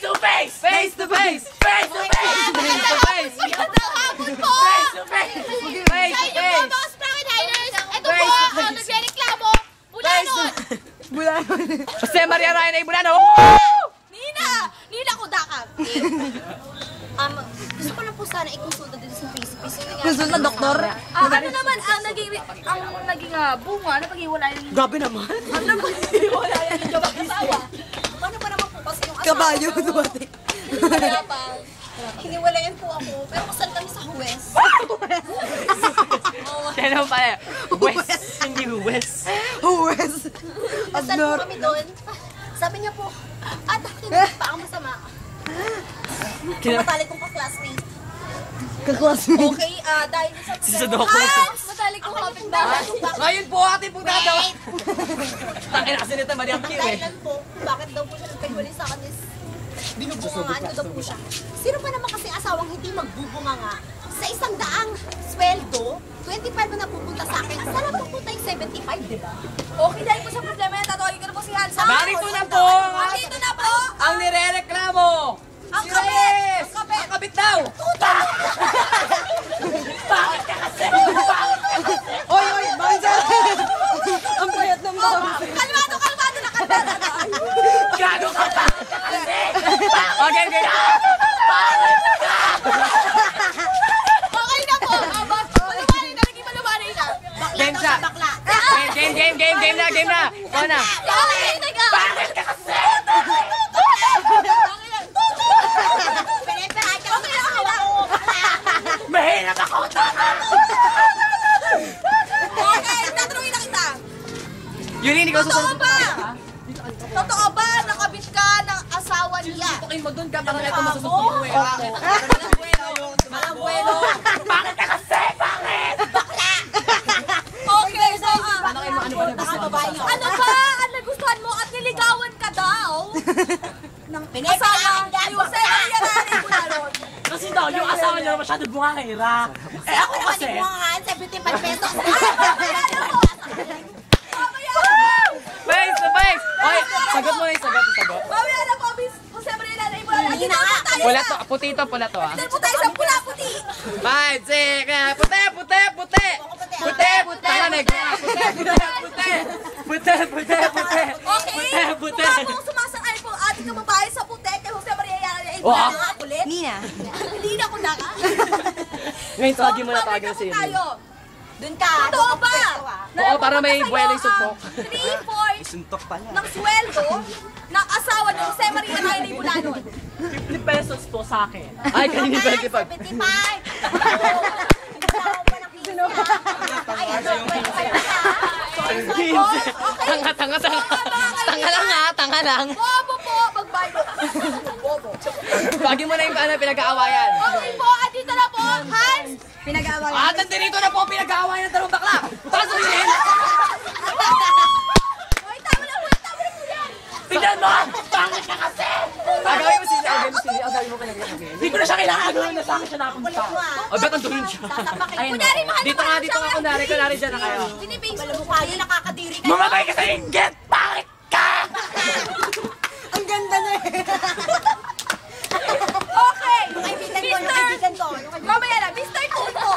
to face! Face to face! Face to face! Face to face! Magandang hapon po! Face to face! Face Sa to inyo po, face! mga Sprocket Diners! Ito Face po, to ang face. nagrereklamo! Bulanon! Bulano. Jose Maria Ryan ay Bulano. Nina! Nina Kudakap! Gusto ko lang po sana ikonsulta dito sa face-to-face. Konsulta, doktor? Ano naman ang naging bunga na pag-iwalayan ninyo? Grabe naman. Ano pag-iwalayan ninyo mag-asawa? Paano pa naman po kasi yung asawa Kabayo ko? dumating. Mayabang. Hiniwalayan po ako, pero kasal kami sa huwes. Kaya naman pala. West. Hindi West. West. Kasal po kami doon. Sabi niya po, hindi pa ako masama. Matalik kong ka-classmate. Kaklasmate. Okay, dahil sa Susunod ako. matalik kong kapitbahay. Ngayon po ating pong gagawa. Takin kasi nito, Mariam Q eh. Dahilan po, bakit daw po siya nagkahiwalay sa akin is binubungangaan ko daw po siya. Sino pa naman kasi asawang hindi magbubunganga sa 100 sweldo, 25 na napupunta sa akin. Sana pupunta yung 75, di ba? Okay, dahil po sa problema yan, tatawagin ko na po si Hansa. Narito na po. Narito na po. Ang nirereklamo. Ang Si kabit! Reyes! Ang kabit! Ang kabit daw! Bakit ka kasi? Oy, oy! Bakit siya? Ang payat ng mga. Kalmado na kalmado. Gago ka! Bakit ka kasi? Okay, okay. Okay na po. Malumanay na, naging malumanay na. Game siya. Bakla. Game na. Ikaw na. Okay, teka. Bakit ka kasi? Pinipirahan ka sa asawa ko. Mahirap ako! Okay, tatanungin na kita. Yun, ikaw Totoo susunod. ba? Totoo ba nakabit ka ng asawa niya? Tukin mo dun ka, baka ito masusunod mo eh. Malang buwelo. Bakit ka kasi? Bakit? Okay, so Ano kayo ano ba nagustuhan mo? ano ba ang nagustuhan mo at niligawan ka daw? Ng asawa ni Jose Maria Rani Bulanon. Kasi daw, yung asawa niya masyado bungangera. Eh ako kasi, 75 pesos. Face to face! Oy, sagot mo na yung sagot. Mamaya na po, Miss Jose Maria Rani Bulanon. Hindi na nga. Pula to, puti ito, pula to ah. Dahil po tayo sa pula-puti. 5, 6, puti! Tanga Okay? Puti! Mukha pong sumasang-ayon po ang ating kababae sa puti kay Jose Maria Rani Wow. Bulanon. Kulit. Nina. Hindi na ko na ka. Ngayon, tawagin mo na si Emil. tayo. Doon ka. Totoo ba? Oo, para may buwelo yung sumpok. 3/4 Suntok pala. ng sweldo ng asawa ni Jose Maria Rani Bulanon. 50 pesos po sa akin. Ay, kanina 25. 75! Tanga lang. Bobo po! Magbayad. Bobo. Tawagin mo na yung pinag-aawayan. Okay po, andito na po, Hans! Pinag-aaway. At nandito na po ang pinag-aawayan ng dalawang bakla. Taas mo yun! Hoy, tama na po yan! Tignan mo! Bakit ka kasi? Agawin mo sila, agawin mo talaga. Hindi ko na siya kailangan gawin na sa akin siya napunta. O, ba't nandun siya? Sasapakin. Kunyari, mahal na Dito mahal nga, kunwari dyan na kayo. Sinibing sa mukha niya, nakakadiri ka. Mamatay ka sa inggit! Bakit ka? Ang ganda na eh. Okay! Kaibigan ko. Mamaya na, Mr. Tuto!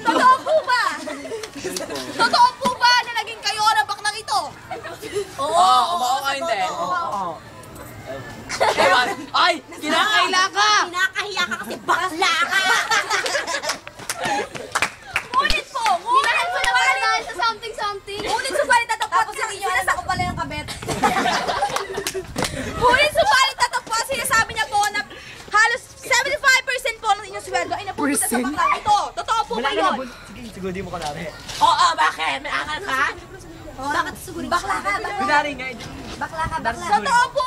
Totoo po ba? Totoo po ba na naging kayo ng baklang ito? Oo ka hindi. Ewan. Ay, kinakaila ka! Kinakahiya ka kasi bakla ka. Ngunit po, ngunit po naman dahil sa something. Ngunit subalit tatapos sinasa ko pala yung kabet. Ngunit subalit tatapos sinasabi niya po na halos 75% po ng inyong sweldo ay napupunta sa baklang ito. Totoo po ba yun? Siguro di mo kunwari. Oo, bakit? May angal ka? Bakit siguro? Bakla ka, Kunwari nga. Bakla ka, bakla. Totoo po